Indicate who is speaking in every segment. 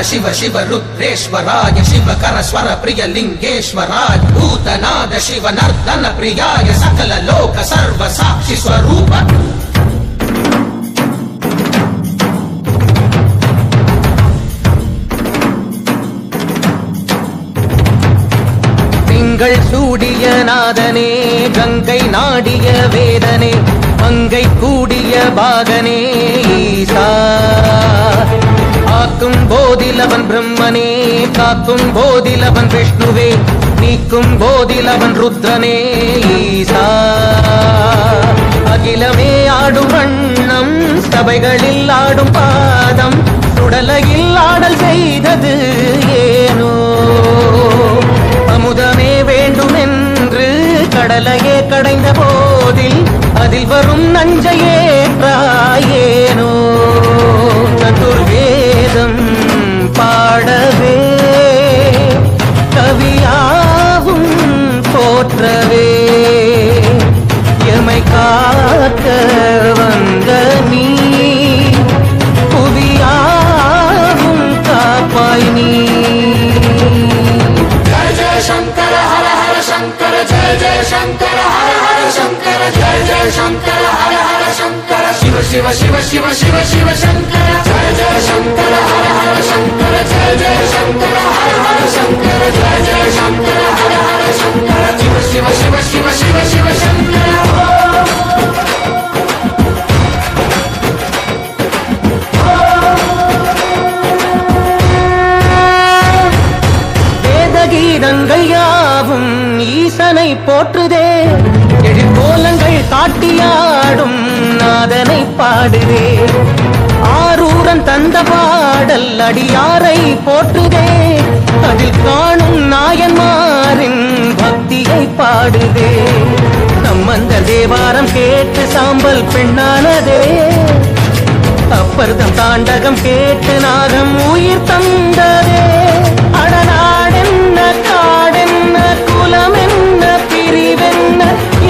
Speaker 1: शिव शिव रुद्रेश्वराय शिवकर स्वर प्रिय लिंगेश्वराय भूतनाद शिव नर्दन प्रियाय सकल लोक सर्व साक्षि स्वरूप சூடிய நாதனே கங்கை நாடிய வேதனே மங்கை கூடிய பாகனே ஈசா ஆக்கும் போதிலவன் பிரம்மனே காக்கும் போதிலவன் விஷ்ணுவே நீக்கும் போதிலவன் ருத்ரனே ஈசா அகிலமே ஆடும் வண்ணம் சபைகளில் ஆடும் பாதம் சுடலையில் ஆடல் செய்தது ஏனோ அமுதமே வேண்டுமென்று கடலையே கடைந்த போதில் அதில் வரும் நஞ்சையே பிராயேனோ சதுர்வேதம் பாடவே கவியாவும் போற்றவே எமை காக்க வந்த நீ புவியாவும் காப்பாய் நீ
Speaker 2: शंकर हर हर शंकर जय जय शंकर हर हर शंकर जय जय शंकर हर हर शंकर शिव शिव शिव शिव शिव शिव शंकर जय जय शंकर हर हर शंकर जय जय शंकर हर हर शंकर जय जय शंकर हर हर शंकर शिव शिव शिव शिव शिव शिव शंकर
Speaker 1: கீதங்கையாவும் ஈசனை போற்றுதே எழிற்கோலங்கள் காட்டியாடும் நாதனை பாடுதே ஆரூரன் தந்த பாடல் அடியாரை போற்றுதே அதில் காணும் நாயன்மாரின் பக்தியை பாடுதே நம்மந்த தேவாரம் கேட்டு சாம்பல் பெண்ணானதே அப்பர்தம் தாண்டகம் கேட்டு நாகம் உயிர் தந்ததே அடநாடென்ன காடென்ன குலமென்ன பிரிவென்ன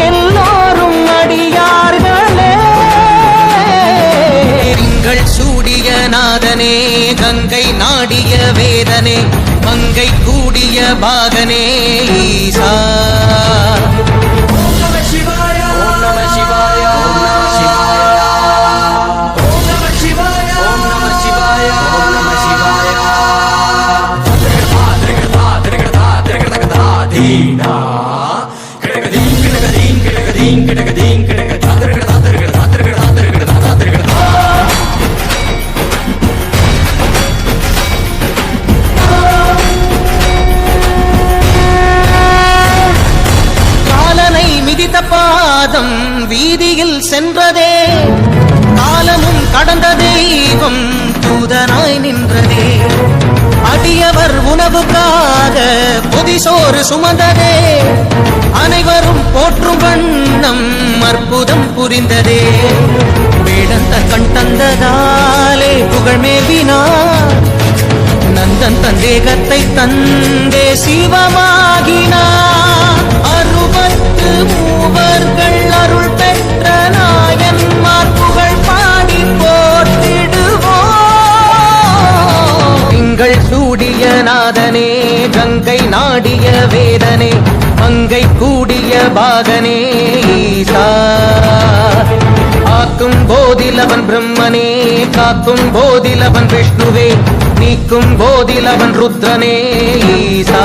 Speaker 1: எல்லோரும் அடியார்களே திங்கள் சூடிய நாதனே கங்கை நாடிய வேதனே மங்கை கூடிய பாகனே ஈசா பாதம் வீதியில் சென்றதே காலமும் கடந்த தெய்வம் தூதனாய் நின்றதே அடியவர் உணவுக்காக பொதிசோறு சுமந்ததே அனைவரும் போற்றும் வண்ணம் அற்புதம் புரிந்ததே வேடந்த கண் தந்ததாலே புகழ் மேவினார் நந்தன் தந்தேகத்தை தந்தே சிவமாகினார் அறுபத்து மூவர்கள் அருள் பெற்ற நாயன்மார் புகழ் பாடி போற்றிடுவோம் திங்கள் சூடிய நாதனே கங்கை நாடிய வேதனே மங்கை கூடிய பாகனே ஈசா ஆக்கும் போதிலவன் பிரம்மனே காக்கும் போதிலவன் விஷ்ணுவே நீக்கும் போதிலவன் ருத்ரனே ஈசா